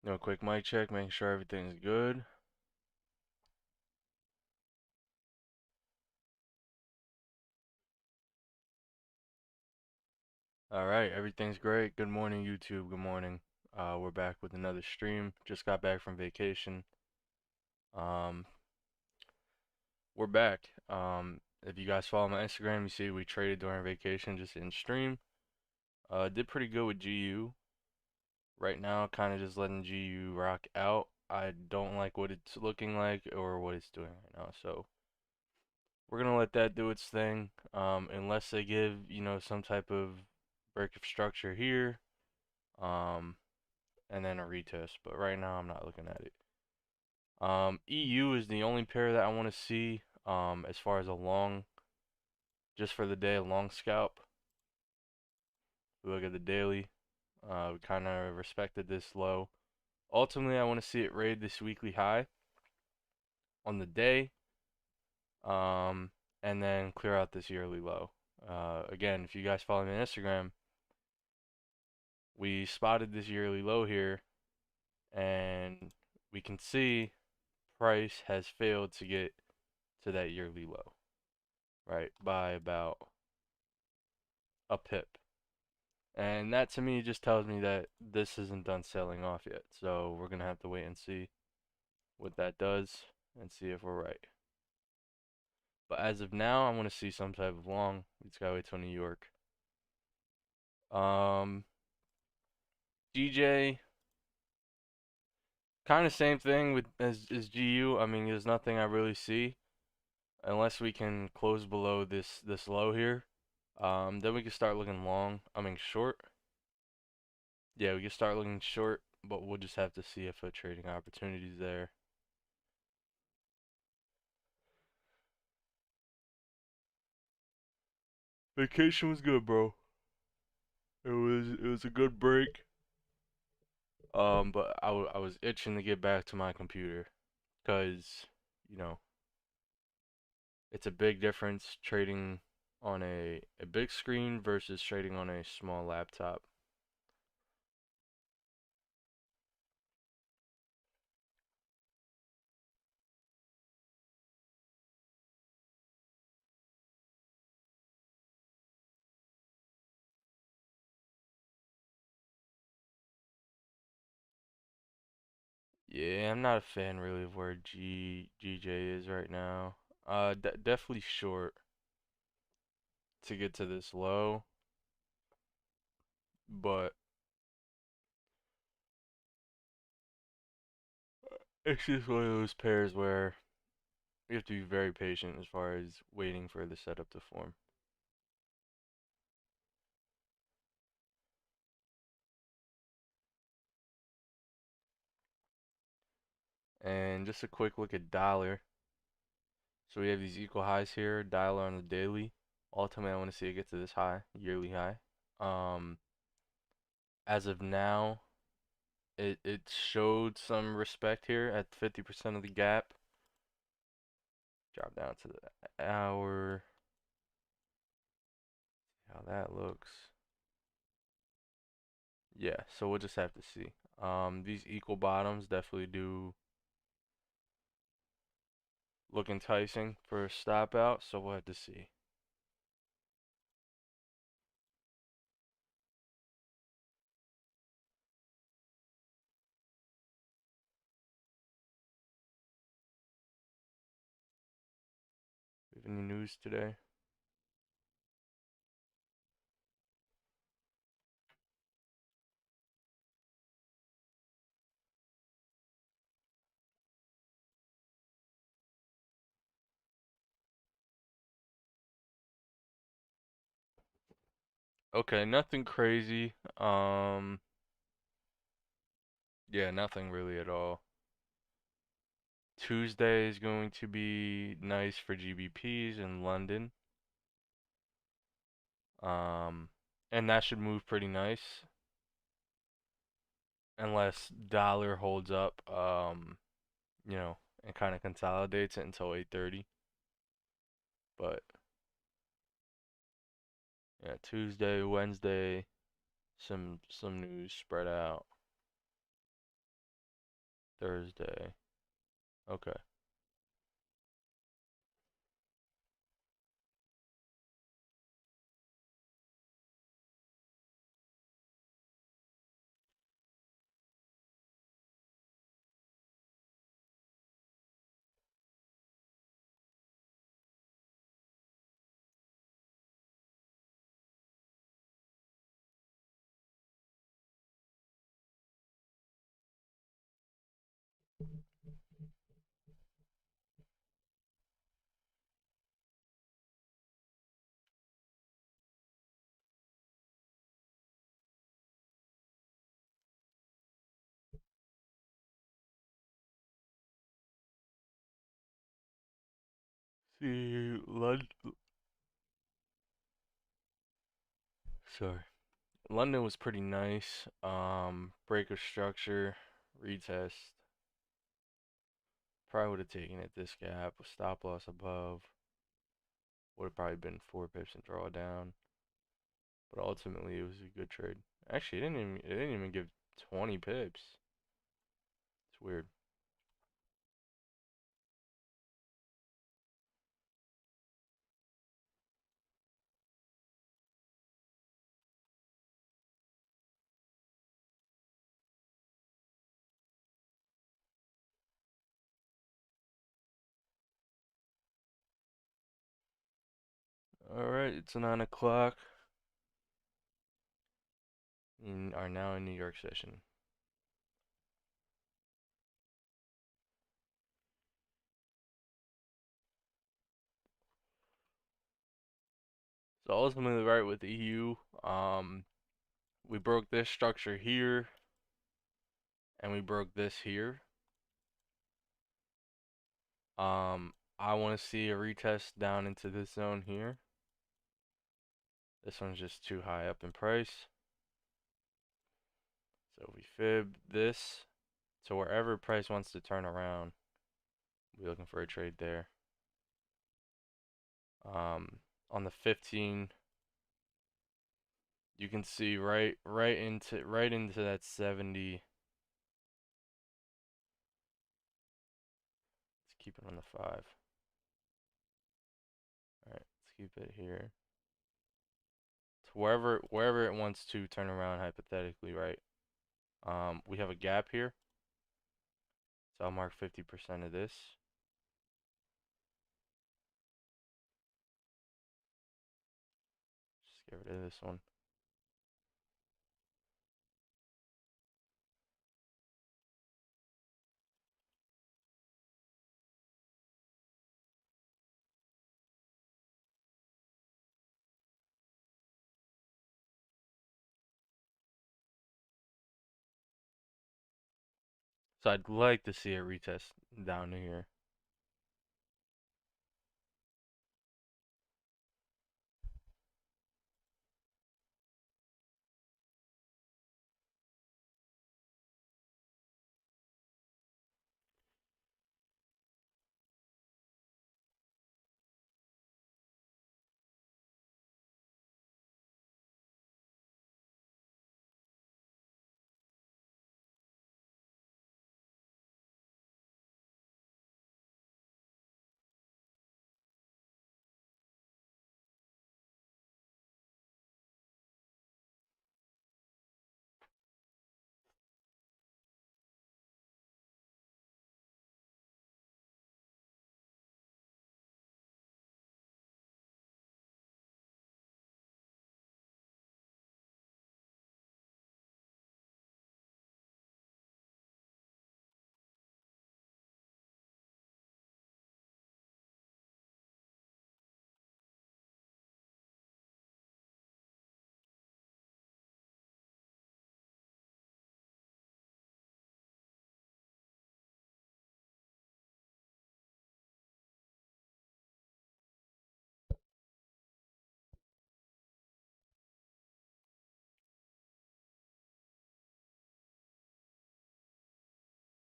No, quick mic check, making sure everything's good. All right, everything's great. Good morning, YouTube. Good morning. We're back with another stream. Just got back from vacation. Um, we're back. If you guys follow my Instagram, you see we traded during vacation just in stream. Did pretty good with GU. Right now, kind of just letting GU rock out. I don't like what it's looking like or what it's doing right now, so we're gonna let that do its thing. Unless they give, some type of break of structure here, um, and then a retest. But right now, I'm not looking at it. EU is the only pair that I want to see. As far as a long, just for the day, a long scalp. We look at the daily. We kind of respected this low. Ultimately, I want to see it raid this weekly high on the day, um, and then clear out this yearly low. Again, if you guys follow me on Instagram, we spotted this yearly low here, and we can see price has failed to get to that yearly low, right, by about a pip. And that to me just tells me that this isn't done selling off yet. So we're going to have to wait and see what that does and see if we're right. But as of now, I want to see some type of long. We just gotta wait till New York. Um, DJ, kind of same thing with as GU. I mean, there's nothing I really see unless we can close below this low here. Then we can start looking long. I mean short. Yeah, we can start looking short, but we'll just have to see if a trading opportunity's there. Vacation was good, bro. It was a good break. But I was itching to get back to my computer, cause you know it's a big difference trading on a big screen versus trading on a small laptop. Yeah, I'm not a fan really of where GJ is right now. Definitely short to get to this low, but it's just one of those pairs where you have to be very patient as far as waiting for the setup to form. And just a quick look at dollar. So we have these equal highs here, dollar on the daily. Ultimately, I want to see it get to this high, yearly high. Um, as of now, it showed some respect here at 50% of the gap. Drop down to the hour. How that looks. Yeah, so we'll just have to see. These equal bottoms definitely do look enticing for a stop out, so we'll have to see. We have any news today? Okay, nothing crazy. Yeah, nothing really at all. Tuesday is going to be nice for GBPs in London. Um, and that should move pretty nice unless dollar holds up, and kind of consolidates it until 8:30. But yeah, Tuesday, Wednesday, some news spread out. Thursday. Okay. See, sorry. London was pretty nice. Break of structure, retest. Probably would have taken it this gap with stop loss above. Would have probably been 4 pips and draw down. But ultimately, it was a good trade. Actually, it didn't even give 20 pips. It's weird. All right, it's 9 o'clock. We are now in New York session. So ultimately, right with the EU, we broke this structure here, and we broke this here. I want to see a retest down into this zone here. This one's just too high up in price. So if we fib this to wherever price wants to turn around, we're looking for a trade there. On the 15, you can see right into that 70. Let's keep it on the 5. All right, let's keep it here. To wherever it wants to turn around hypothetically, right? We have a gap here. So I'll mark 50% of this. Just get rid of this one. So I'd like to see a retest down here.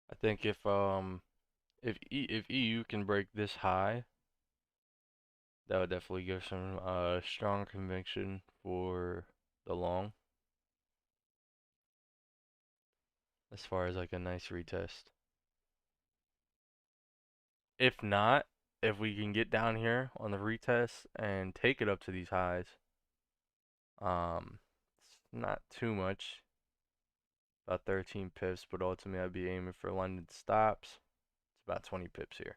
I think if EU can break this high, that would definitely give some strong conviction for the long. As far as like a nice retest. If not, if we can get down here on the retest and take it up to these highs, it's not too much, about 13 pips, but ultimately I'd be aiming for London stops. It's about 20 pips here.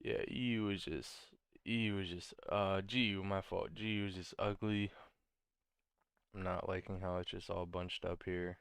Yeah, EU was just GU, my fault. GU is just ugly. I'm not liking how it's just all bunched up here.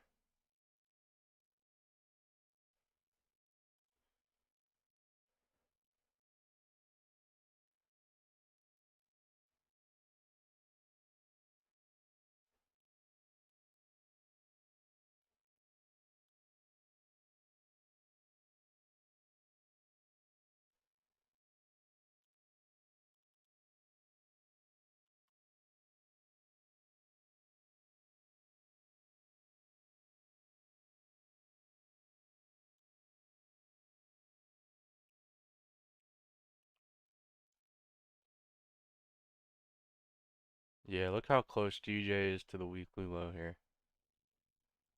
Yeah, look how close GJ is to the weekly low here.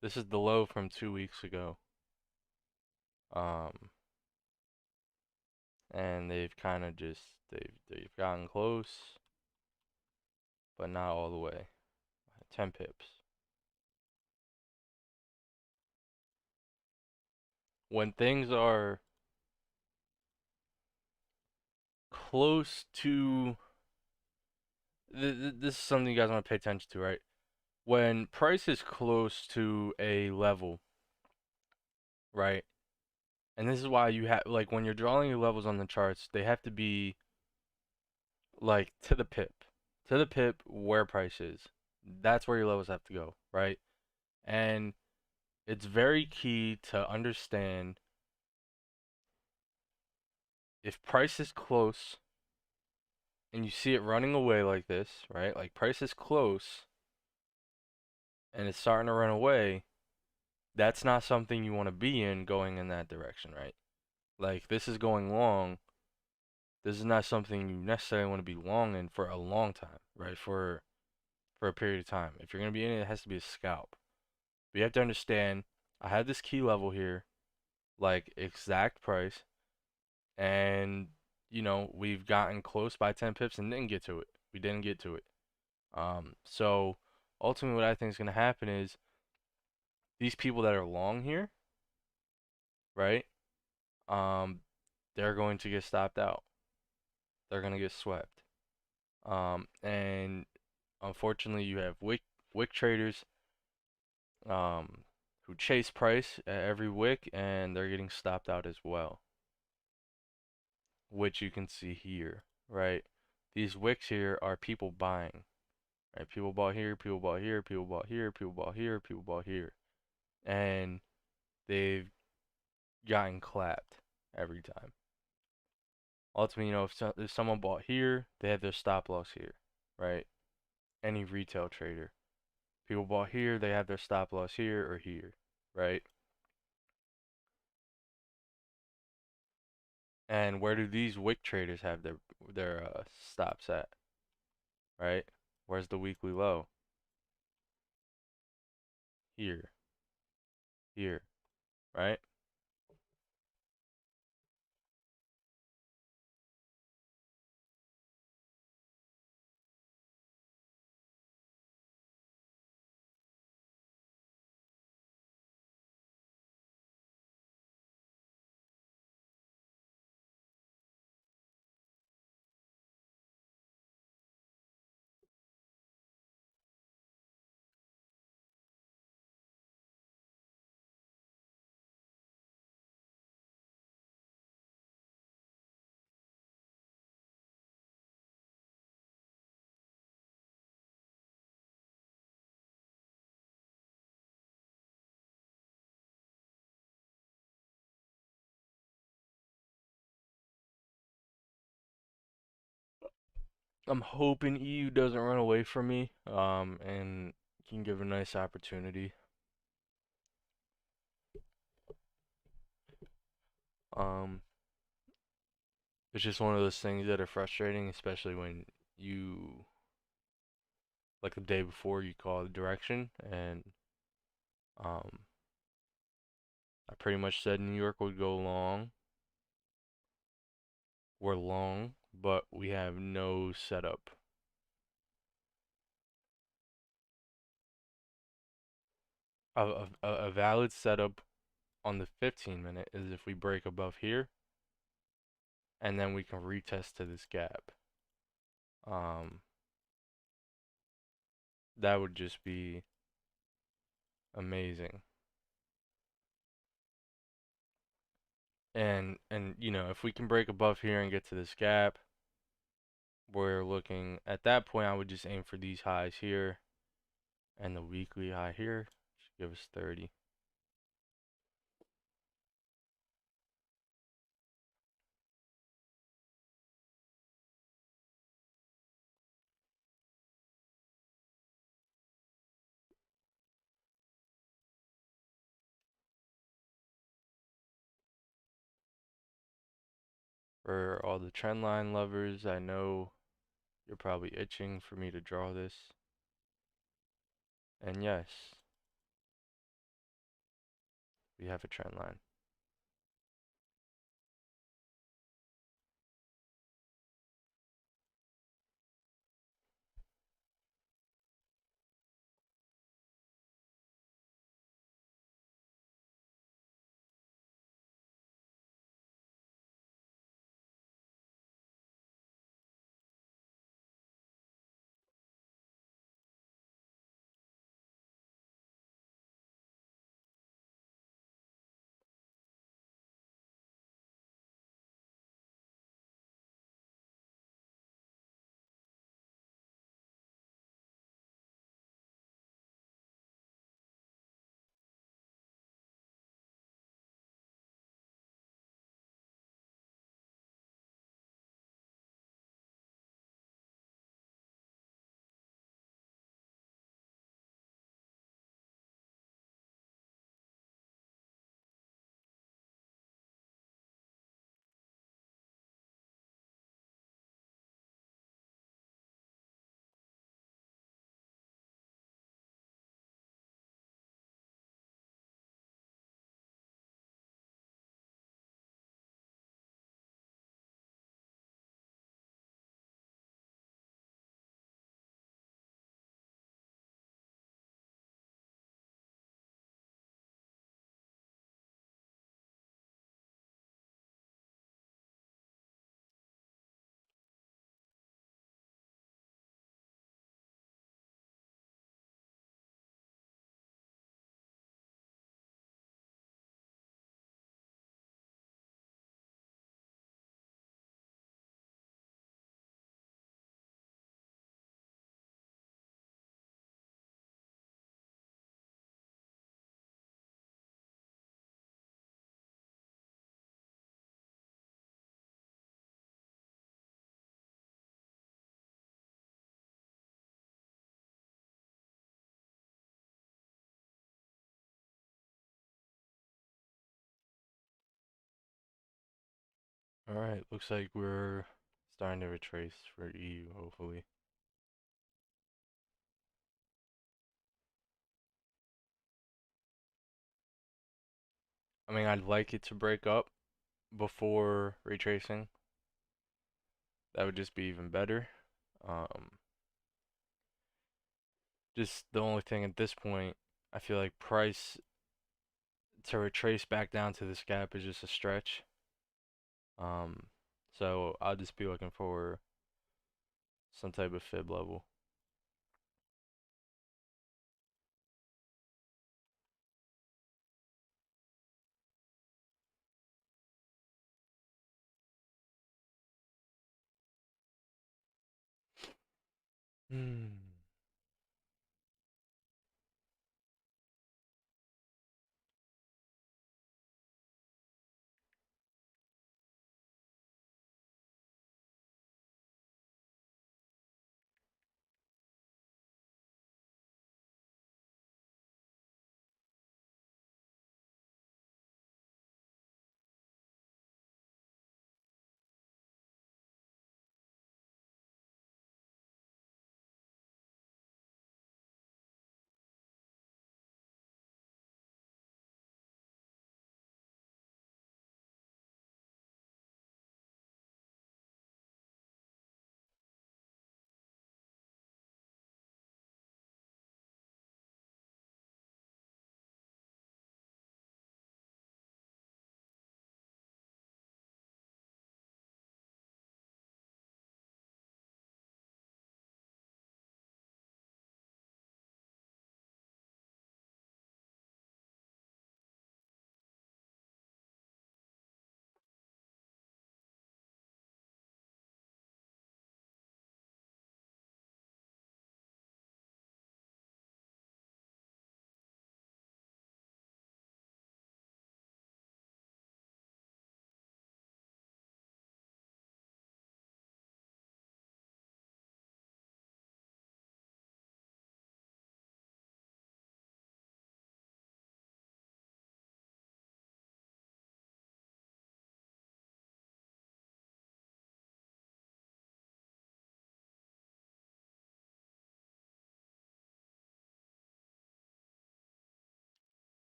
This is the low from 2 weeks ago. Um, and they've kind of just they've gotten close, but not all the way. 10 pips. When things are close to this is something you guys want to pay attention to, right? When price is close to a level, right? And this is why you have like when you're drawing your levels on the charts, they have to be like to the pip. To the pip where price is. That's where your levels have to go, right? And it's very key to understand if price is close and you see it running away like this, right? Like price is close and it's starting to run away, that's not something you want to be in going in that direction, right? Like this is going long. This is not something you necessarily want to be long in for a long time, right? For a period of time. If you're going to be in it, it has to be a scalp. But you have to understand, I had this key level here, like exact price, and we've gotten close by 10 pips and didn't get to it. We didn't get to it. So ultimately what I think is going to happen is these people that are long here, right? Um, they're going to get stopped out. They're going to get swept. And unfortunately you have wick traders who chase price at every wick and they're getting stopped out as well, which you can see here, right? These wicks here are people buying, right? People bought here, people bought here, people bought here, people bought here, people bought here, and they've gotten clapped every time. Ultimately, if someone bought here, they have their stop loss here, right? Any retail trader. People bought here, they have their stop loss here or here, right? And where do these wick traders have their stops at, right? Where's the weekly low? Here, here, right? I'm hoping EU doesn't run away from me, and can give a nice opportunity. Um, it's just one of those things that are frustrating, especially when you, like the day before, you call the direction, and um, I pretty much said New York would go long. We're long, but we have no setup. A valid setup on the 15 minute is if we break above here, and then we can retest to this gap. Um, that would just be amazing. And you know, if we can break above here and get to this gap, we're looking at that point I would just aim for these highs here and the weekly high here. Should give us 30. For all the trend line lovers, I know you're probably itching for me to draw this. And yes, we have a trend line. Alright, looks like we're starting to retrace for EU, hopefully. I mean, I'd like it to break up before retracing. That would just be even better. Um, just the only thing at this point, I feel like price to retrace back down to this gap is just a stretch. Um, so I'll just be looking for some type of fib level. Hmm.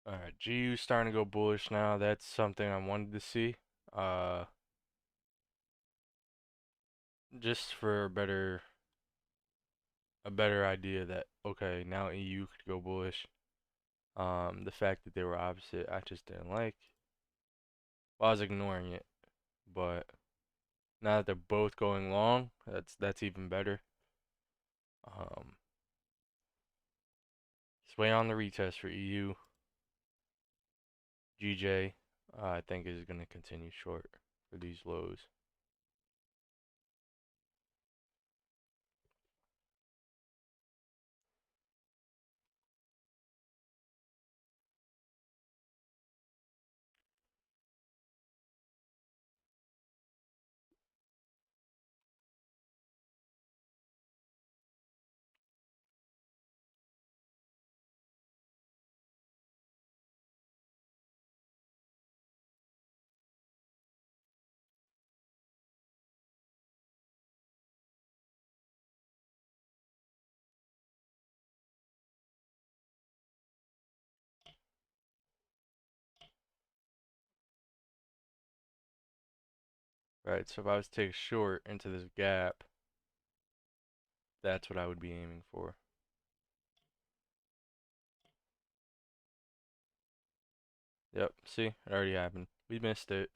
Alright, GU starting to go bullish now. That's something I wanted to see. Uh, just for a better idea that okay, now EU could go bullish. The fact that they were opposite, I just didn't like. Well, I was ignoring it, but now that they're both going long, that's even better. Um, just wait on the retest for EU. GJ, I think is going to continue short for these lows. Right, so if I was to take a short into this gap, that's what I would be aiming for. Yep, see, it already happened. We missed it.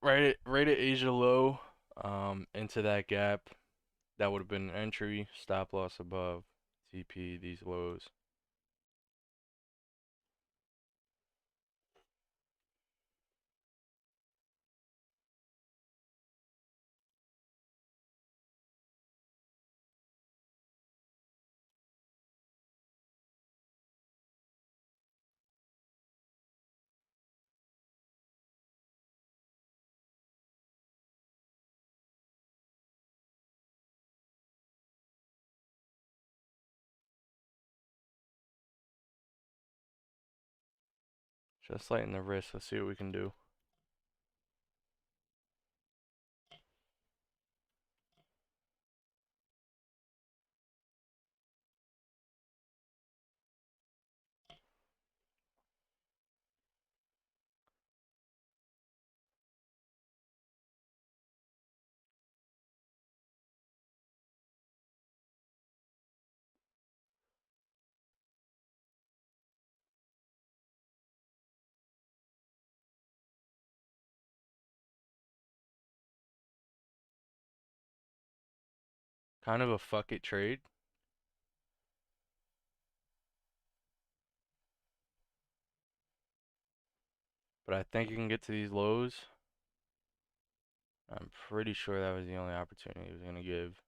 Right at Asia low, into that gap. That would have been an entry, stop loss above, TP, these lows. Just lighten the wrist, let's see what we can do. Kind of a fuck it trade, but I think you can get to these lows. I'm pretty sure that was the only opportunity he was going to give.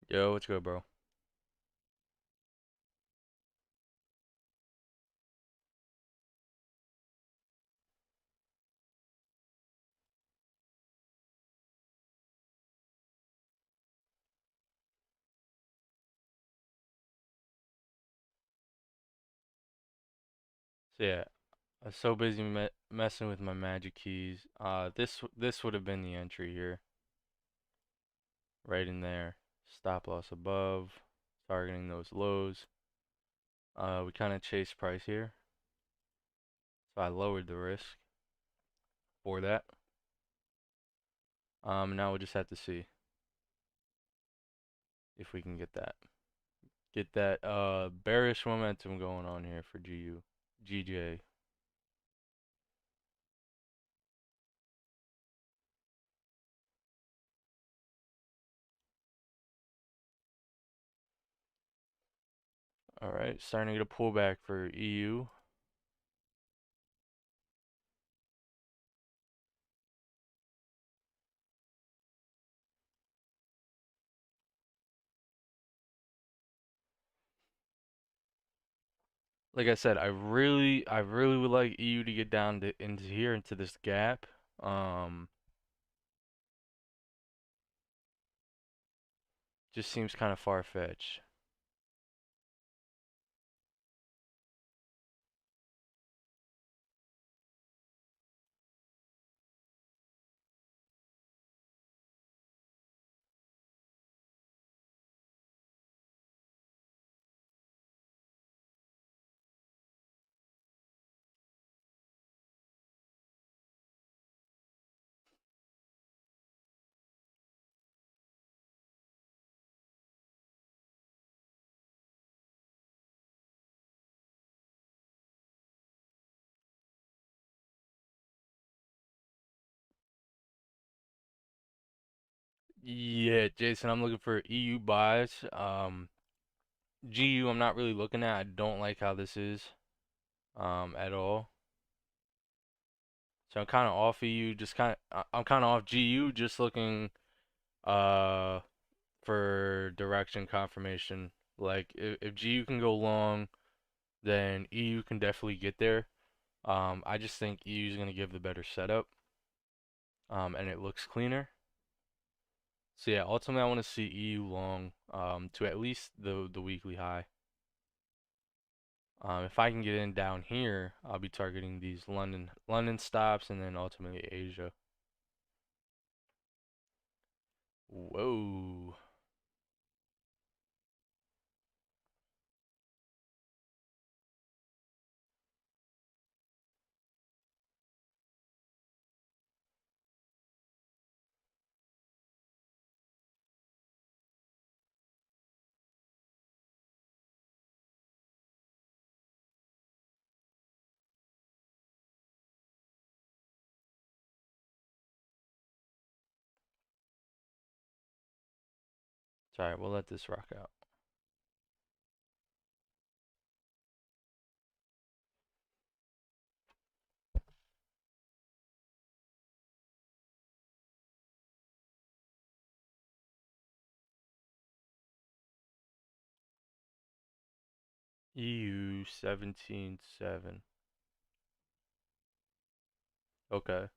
Yo, what's good, bro? So yeah, I was so busy messing with my magic keys. This would have been the entry here, right in there. Stop loss above, targeting those lows. We kind of chased price here, so I lowered the risk for that. Now we'll just have to see if we can get that bearish momentum going on here for GJ. All right, starting to get a pullback for EU. like I said, I really would like EU to get down to into here into this gap. Um, just seems kind of far-fetched. Yeah, Jason, I'm looking for EU buys. GU, I'm not really looking at. I don't like how this is, at all. So I'm kind of off EU. I'm kind of off GU. Just looking, uh, for direction confirmation. Like if GU can go long, then EU can definitely get there. I just think EU is gonna give the better setup. And it looks cleaner. So yeah, ultimately I want to see EU long, to at least the weekly high. If I can get in down here, I'll be targeting these London stops and then ultimately Asia. Whoa. Sorry, we'll let this rock out. EU 17.7. Okay.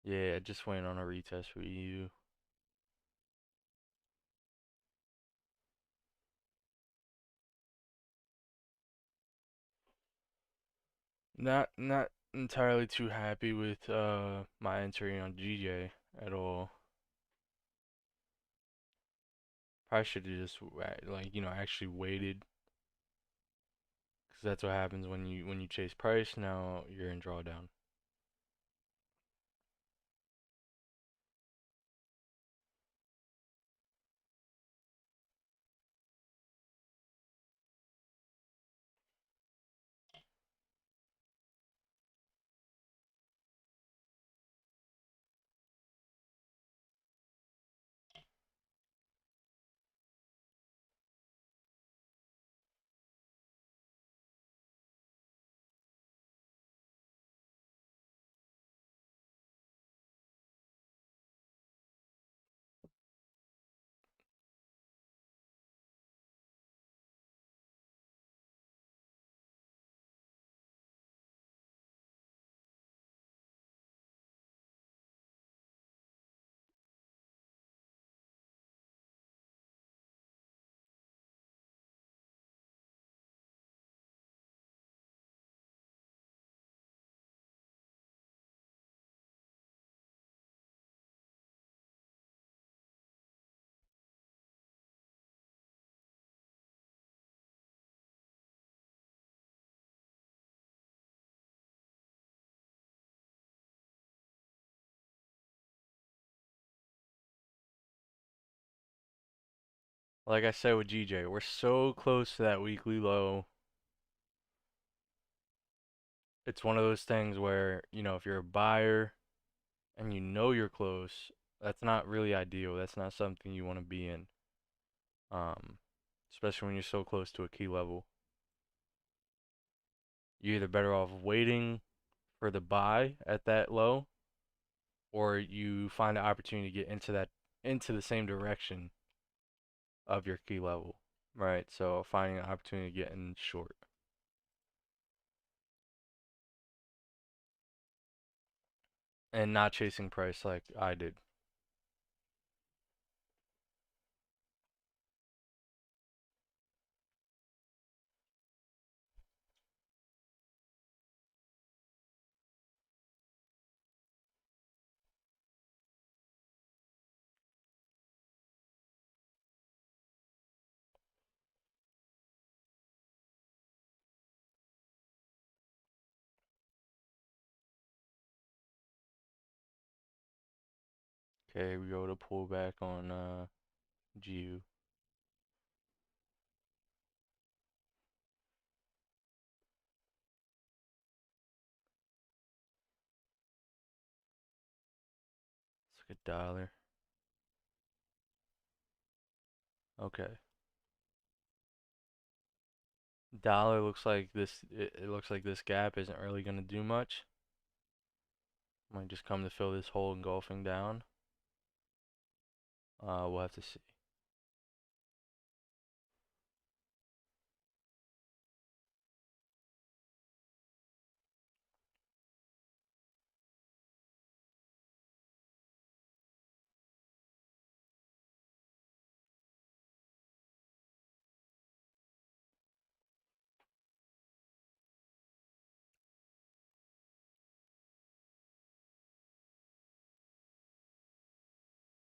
Yeah, just waiting on a retest for EU. Not entirely too happy with my entry on GJ at all. Probably should have just like actually waited, because that's what happens when you chase price. Now you're in drawdown. Like I said with GJ, we're so close to that weekly low. It's one of those things where, if you're a buyer and you know you're close, That's not really ideal. That's not something you want to be in. Um, Especially when you're so close to a key level. You're either better off waiting for the buy at that low, or you find an opportunity to get into the same direction of your key level, right? So finding an opportunity to get in short. And not chasing price like I did. Okay, we go to pull back on GU. Let's look at dollar. Okay. Dollar looks like it looks like this gap isn't really gonna do much. Might just come to fill this hole engulfing down. We'll have to see.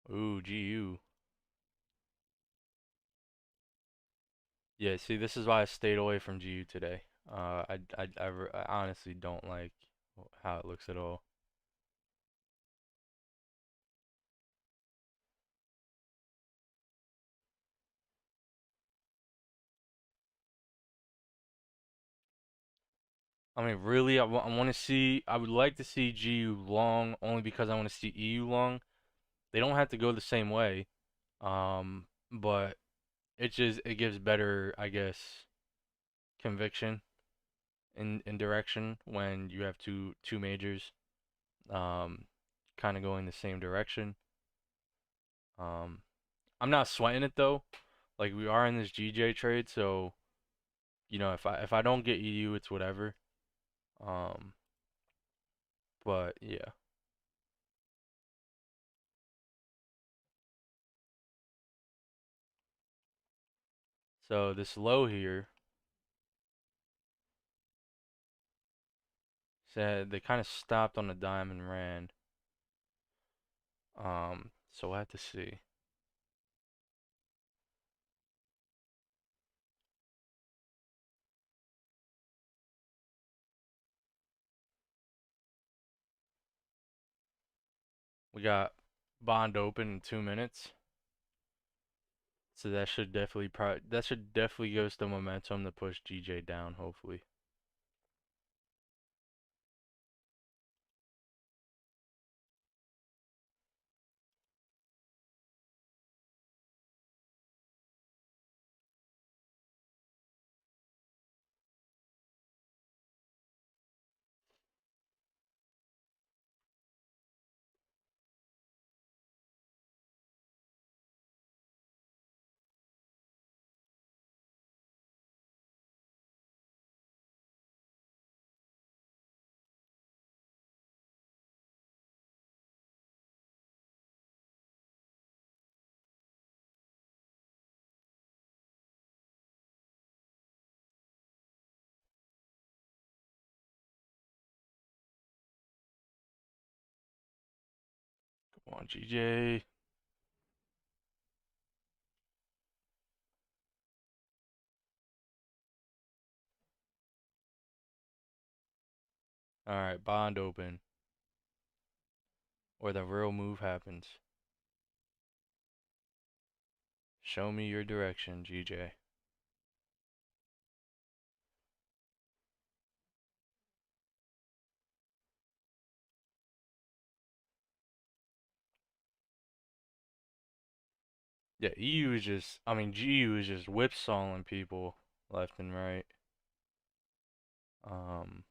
Ooh, GU. Yeah, see, this is why I stayed away from GU today. I honestly don't like how it looks at all. I mean, really, I want to see. I would like to see GU long, only because I want to see EU long. They don't have to go the same way, but it gives better, I guess, conviction in direction when you have two majors, um, kind of going the same direction. Um, I'm not sweating it though. Like we are in this GJ trade, so if I don't get EU, it's whatever. Um, but yeah. So this low here said they kind of stopped on a dime and ran. So we'll have to see. We got bond open in 2 minutes. So that should definitely give us the momentum to push GJ down, hopefully. Come on, GJ. All right, bond open, or the real move happens. Show me your direction, GJ. Yeah, EU is just, I mean, GU is just whipsawing people left and right. Um,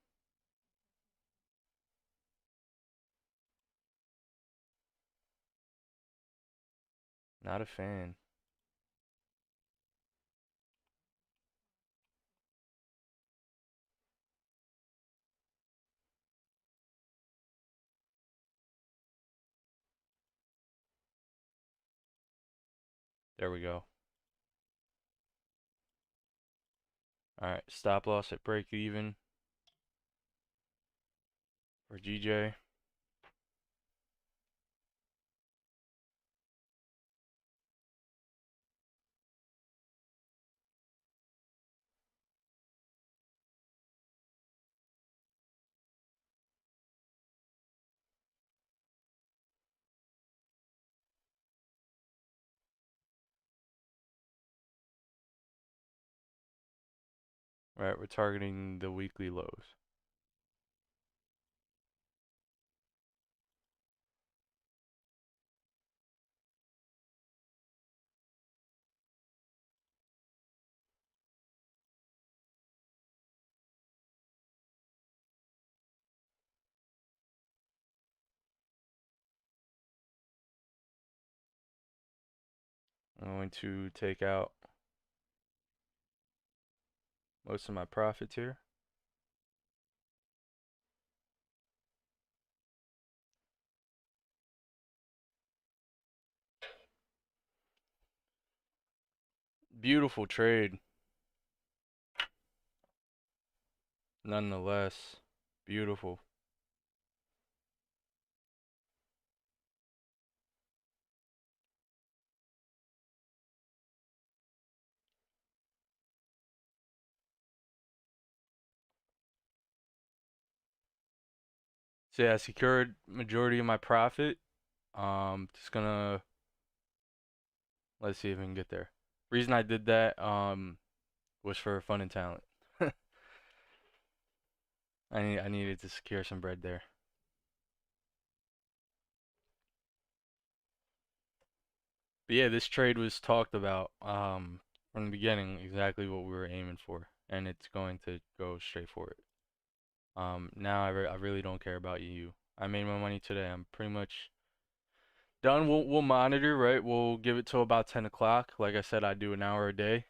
Not a fan. There we go. All right, stop loss at break even for GJ. All right, we're targeting the weekly lows. I'm going to take out most of my profits here. Beautiful trade, nonetheless. Beautiful. So yeah, I secured majority of my profit. Just gonna let's see if we can get there. Reason I did that was for fun and talent. I needed to secure some bread there. But yeah, this trade was talked about from the beginning, exactly what we were aiming for, and it's going to go straight for it. Now I really don't care about EU. I made my money today. I'm pretty much done. We'll monitor, right? We'll give it till about 10 o'clock. Like I said, I do an hour a day.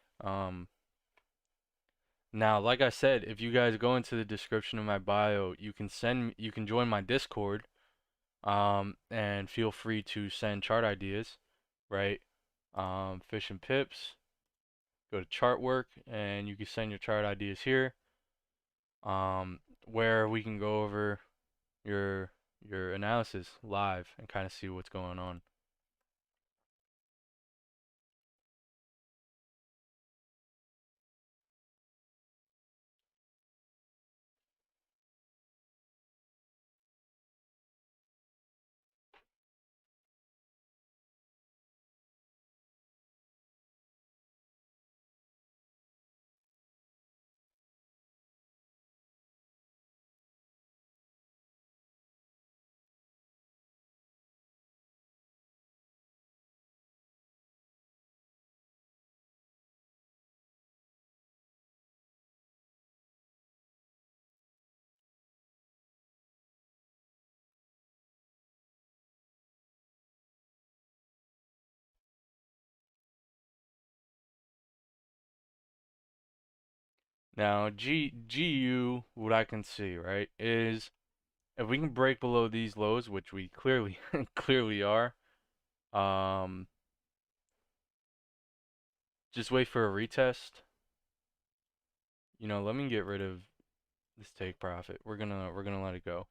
Now, like I said, if you guys go into the description of my bio, you can join my Discord, and feel free to send chart ideas, right? Fish and Pips, go to chart work, and you can send your chart ideas here, where we can go over your your analysis live and kind of see what's going on. Now, GU, what I can see, right, is if we can break below these lows, which we clearly clearly are, um, just wait for a retest. Let me get rid of this take profit. We're gonna let it go.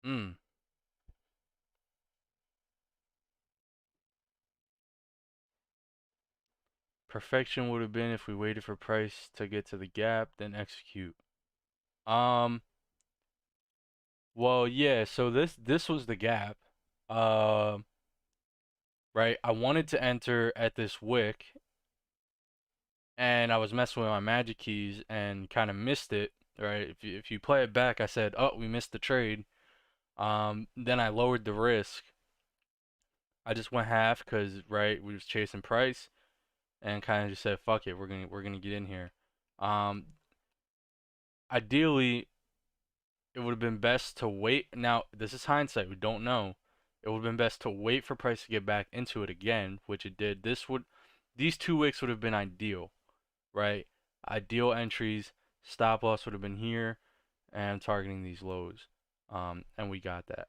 Mm. Perfection would have been if we waited for price to get to the gap, then execute. Um, well, yeah, so this was the gap. Uh, right? I wanted to enter at this wick and I was messing with my magic keys and kind of missed it, right? If you play it back, I said, "Oh, we missed the trade." Then I lowered the risk. I just went half because right, we was chasing price and kind of just said, "Fuck it, we're gonna get in here." Um, Ideally, it would have been best to wait. Now, this is hindsight. We don't know. It would have been best to wait for price to get back into it again, which it did. These 2 wicks would have been ideal, right? Ideal entries. Stop loss would have been here, and targeting these lows. And we got that.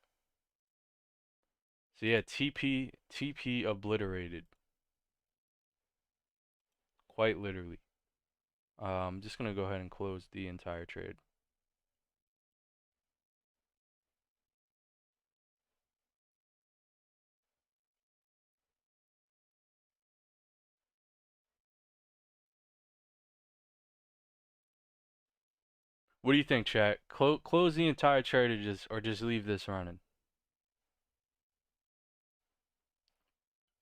So yeah, TP obliterated, quite literally. I'm just gonna go ahead and close the entire trade. What do you think, chat? Close the entire trade or just leave this running?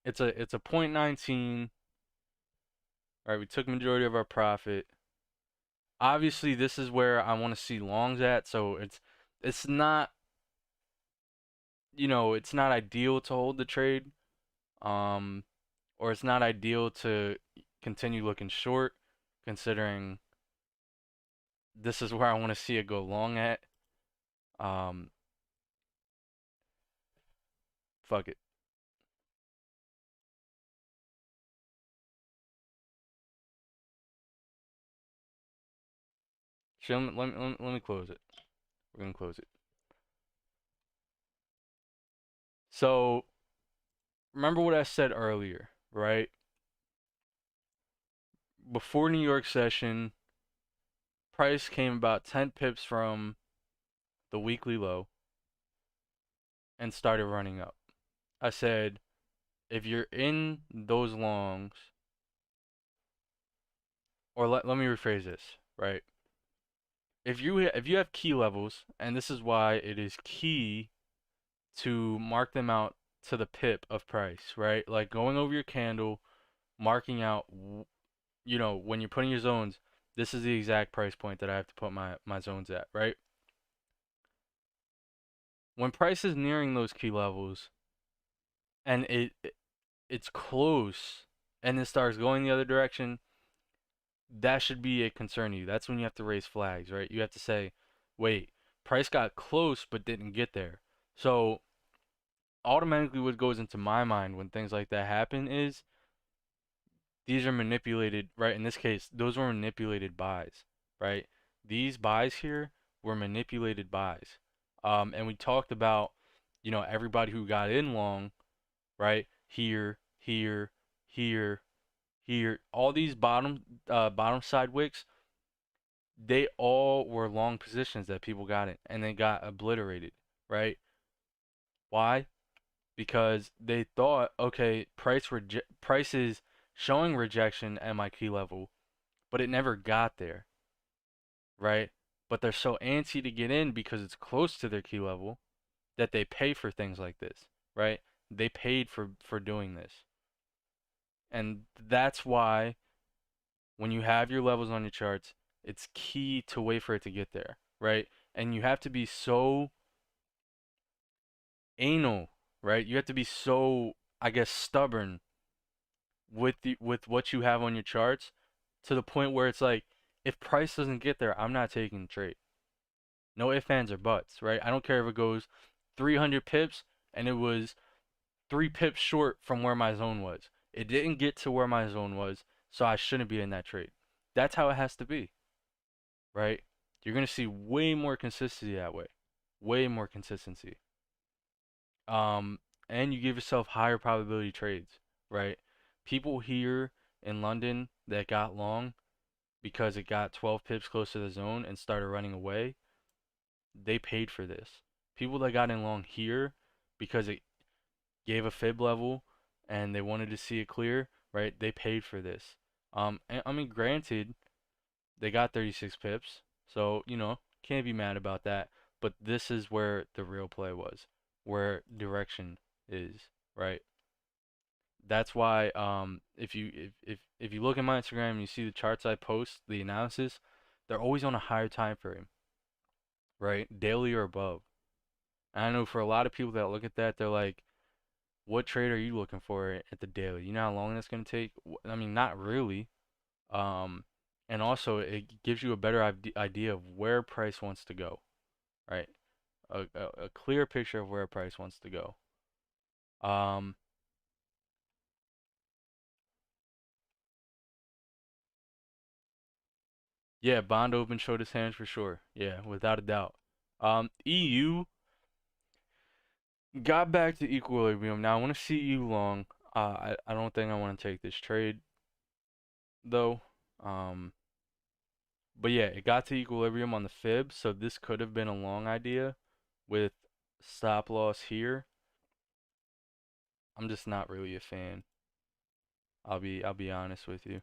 It's a .19. All right, we took majority of our profit. Obviously, this is where I want to see longs at, so it's not, it's not ideal to hold the trade. Um or it's not ideal to continue looking short considering this is where I want to see it go long at. Um Fuck it. Let me close it. We're going to close it. So, remember what I said earlier, right? Before New York session, price came about 10 pips from the weekly low and started running up. I said, if you're in those longs, or let me rephrase this, right? If you have key levels, and this is why it is key to mark them out to the pip of price, right? Like going over your candle, marking out, when you're putting your zones, this is the exact price point that I have to put my zones at, right? When price is nearing those key levels and it's close and it starts going the other direction, that should be a concern to you. That's when you have to raise flags, right? You have to say, wait, price got close but didn't get there. So automatically what goes into my mind when things like that happen is these are manipulated, right? In this case, those were manipulated buys, right? These buys here were manipulated buys. And we talked about, everybody who got in long, right? Here, here, here, here, all these bottom side wicks, they all were long positions that people got in and they got obliterated, right? Why? Because they thought, okay, price is showing rejection at my key level, but it never got there, right? But they're so antsy to get in because it's close to their key level that they pay for things like this, right? They paid for doing this. And that's why when you have your levels on your charts, it's key to wait for it to get there, right? And you have to be so anal, right? You have to be so, I guess, stubborn with what you have on your charts to the point where it's like, if price doesn't get there, I'm not taking the trade. No ifs, ands, or buts, right? I don't care if it goes 300 pips and it was 3 pips short from where my zone was. It didn't get to where my zone was, so I shouldn't be in that trade. That's how it has to be, right? You're gonna see way more consistency that way, way more consistency. Um, and you give yourself higher probability trades, right? People here in London that got long because it got 12 pips close to the zone and started running away, they paid for this, People that got in long here because it gave a fib level and they wanted to see it clear, right? They paid for this. And, I mean, granted, they got 36 pips, so can't be mad about that. But this is where the real play was, where direction is, right? That's why if you look at my Instagram and you see the charts I post, the analysis, they're always on a higher time frame, right? Daily or above. And I know for a lot of people that look at that, they're like, what trade are you looking for at the daily? You know how long that's going to take? I mean, not really. Um, and also it gives you a better idea of where price wants to go, right? A clear picture of where price wants to go. Um, yeah, Bond Open showed his hands for sure. Yeah, without a doubt. EU got back to equilibrium. Now I want to see EU long. I don't think I want to take this trade though. Um, but yeah, it got to equilibrium on the fib, so this could have been a long idea with stop loss here. I'm just not really a fan. I'll be honest with you.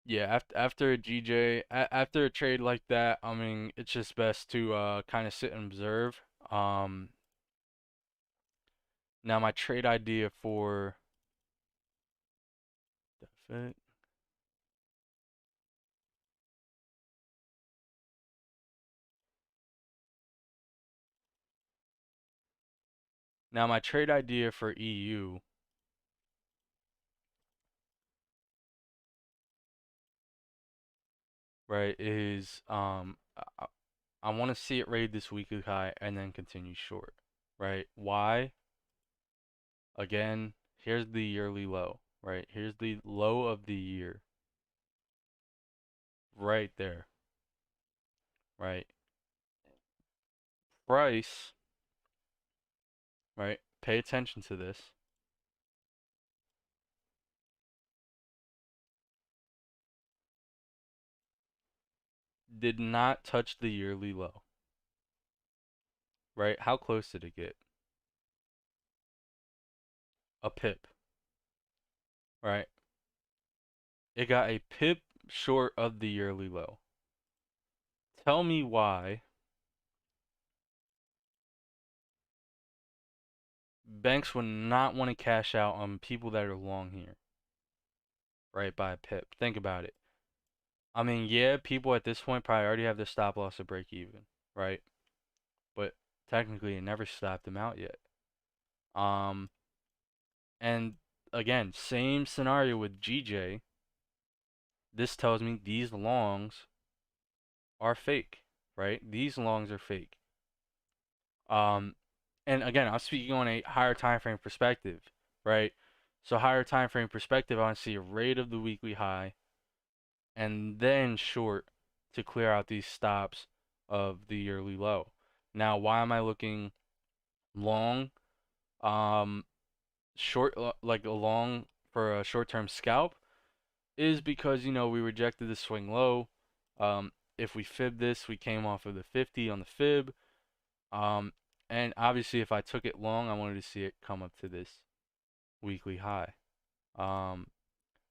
Yeah, after a GJ, after a trade like that, I mean, it's just best to kind of sit and observe. Um, Now my trade idea for that. Now my trade idea for EU, right, is I want to see it raid this weekly high and then continue short, right? Why? Again, here's the yearly low, right? Here's the low of the year, right there, right? Price, right? Pay attention to this. Did not touch the yearly low, right? How close did it get? A pip, right? It got a pip short of the yearly low. Tell me why banks would not want to cash out on people that are long here, right? By a pip. Think about it. I mean, yeah, people at this point probably already have their stop loss to break even, right? But technically, it never stopped them out yet. Um, and again, same scenario with GJ. This tells me these longs are fake, right? These longs are fake. Um, and again, I'm speaking on a higher time frame perspective, right? So higher time frame perspective, I want to see a rate of the weekly high and then short to clear out these stops of the yearly low. Now, why am I looking long? Um, Short, like a long for a short-term scalp, is because we rejected the swing low. If we fib this, we came off of the 50 on the fib. Um, and obviously, if I took it long, I wanted to see it come up to this weekly high. Um,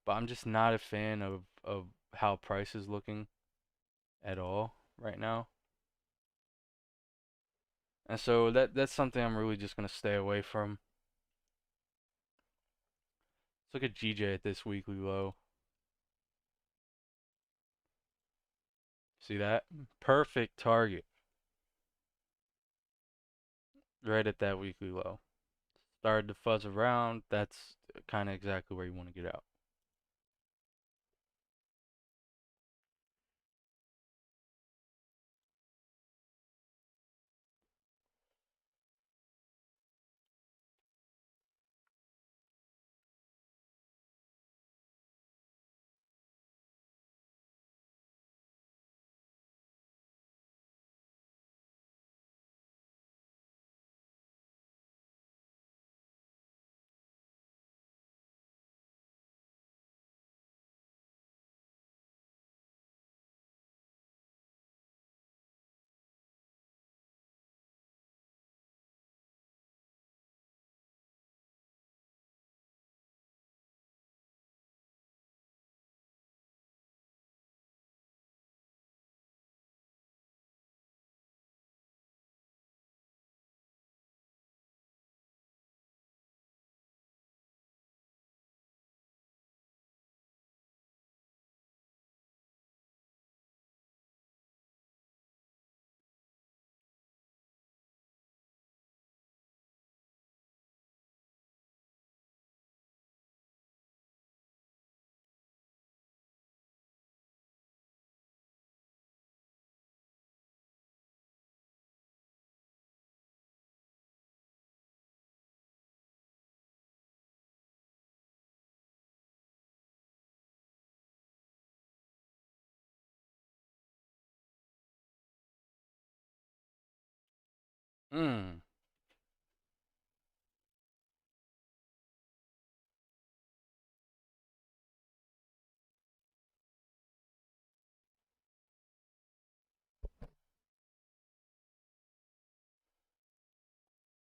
but I'm just not a fan of how price is looking at all right now. And so that's something I'm really just gonna stay away from. Let's look at GJ at this weekly low. See that? Perfect target right at that weekly low. Started to fuzz around. That's kind of exactly where you want to get out. Mm.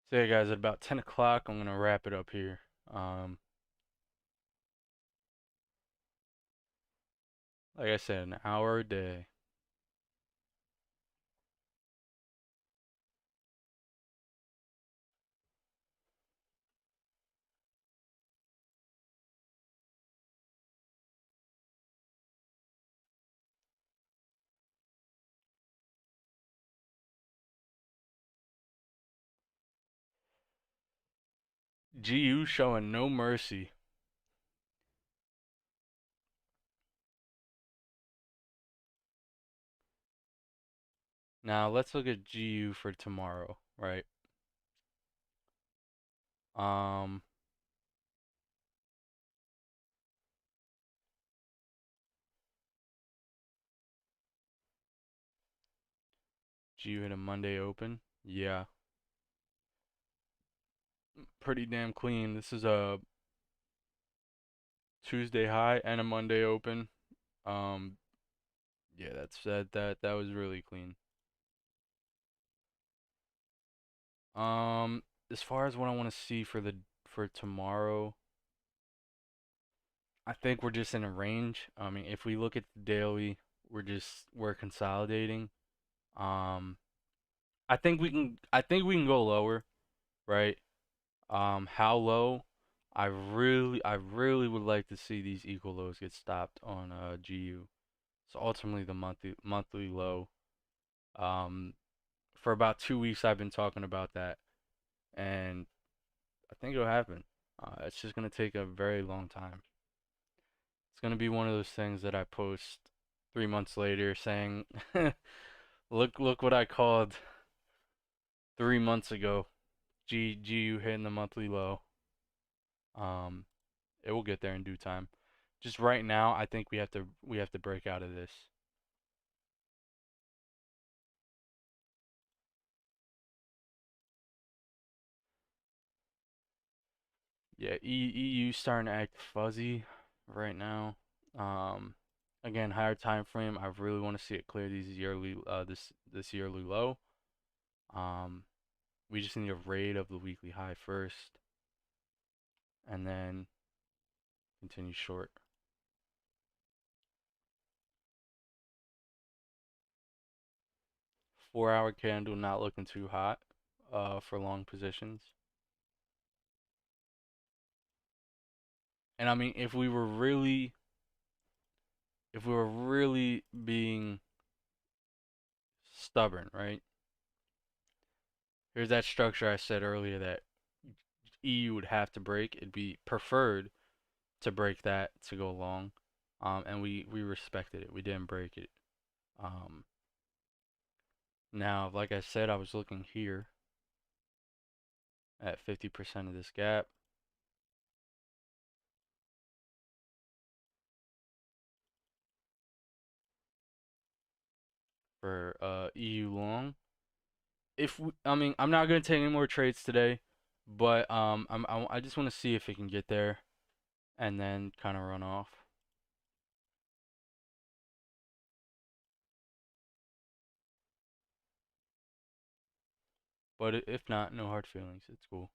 So yeah, guys, at about 10 o'clock, I'm gonna wrap it up here. Like I said, an hour a day. GU showing no mercy. Now let's look at GU for tomorrow, right? Um, GU hit a Monday open. Yeah, pretty damn clean. This is a Tuesday high and a Monday open. Um, yeah, that was really clean. Um, as far as what I want to see for tomorrow, I think we're just in a range. I mean, if we look at the daily, we're consolidating. Um, I think we can go lower, right? How low? I really would like to see these equal lows get stopped on GU. So ultimately the monthly low. Um, for about 2 weeks I've been talking about that, and I think it'll happen. It's just gonna take a very long time. It's gonna be one of those things that I post 3 months later saying, look what I called 3 months ago. GU hitting the monthly low. Um, it will get there in due time. Just right now, I think we have to break out of this. Yeah, EU starting to act fuzzy right now. Um, again, higher time frame. I really want to see it clear this yearly low. Um, we just need a raid of the weekly high first, and then continue short. 4 hour candle not looking too hot for long positions. And I mean, if we were really being stubborn, right? Here's that structure I said earlier that EU would have to break. It'd be preferred to break that to go long. And we respected it. We didn't break it. Um, now, like I said, I was looking here at 50% of this gap for EU long. I mean, I'm not gonna take any more trades today, but I just want to see if it can get there and then kind of run off. But if not, no hard feelings. It's cool.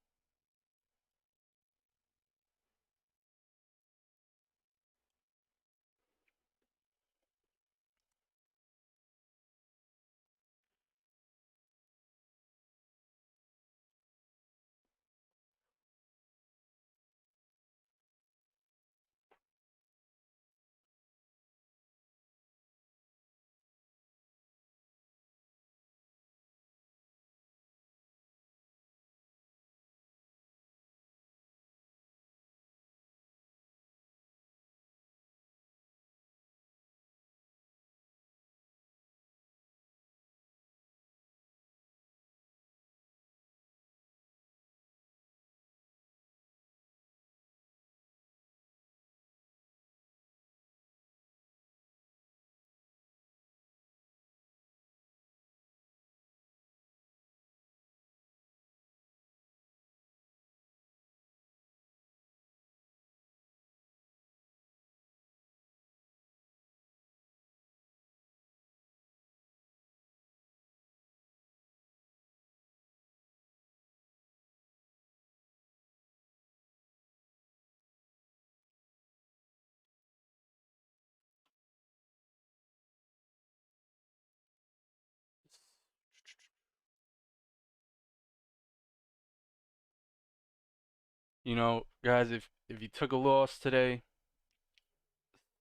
You know, guys, if you took a loss today,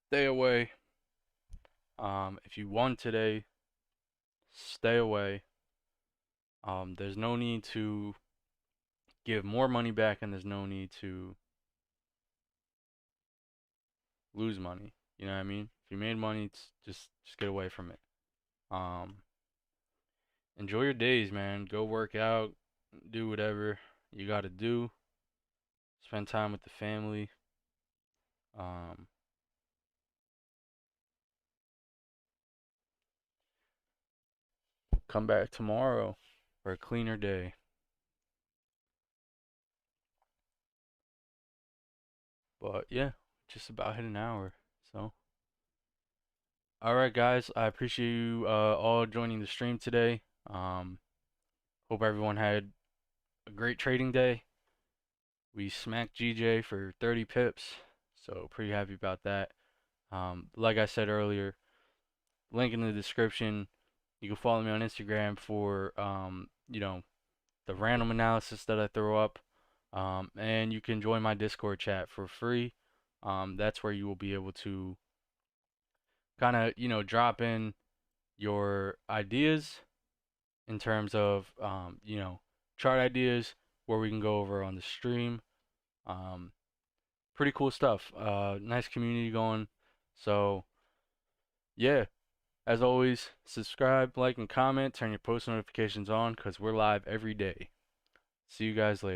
stay away. If you won today, stay away. There's no need to give more money back, and there's no need to lose money. You know what I mean? If you made money, just get away from it. Um, Enjoy your days, man. Go work out, do whatever you got to do. Spend time with the family. Um, Come back tomorrow for a cleaner day. But yeah, just about hit an hour. So, all right, guys. I appreciate you all joining the stream today. Hope everyone had a great trading day. We smacked GJ for 30 pips, so pretty happy about that. Like I said earlier, link in the description. You can follow me on Instagram for the random analysis that I throw up. And you can join my Discord chat for free. That's where you will be able to kind of, drop in your ideas in terms of, chart ideas where we can go over on the stream. Um, Pretty cool stuff. Nice community going. So, yeah, as always, subscribe, like, and comment. Turn your post notifications on because we're live every day. See you guys later.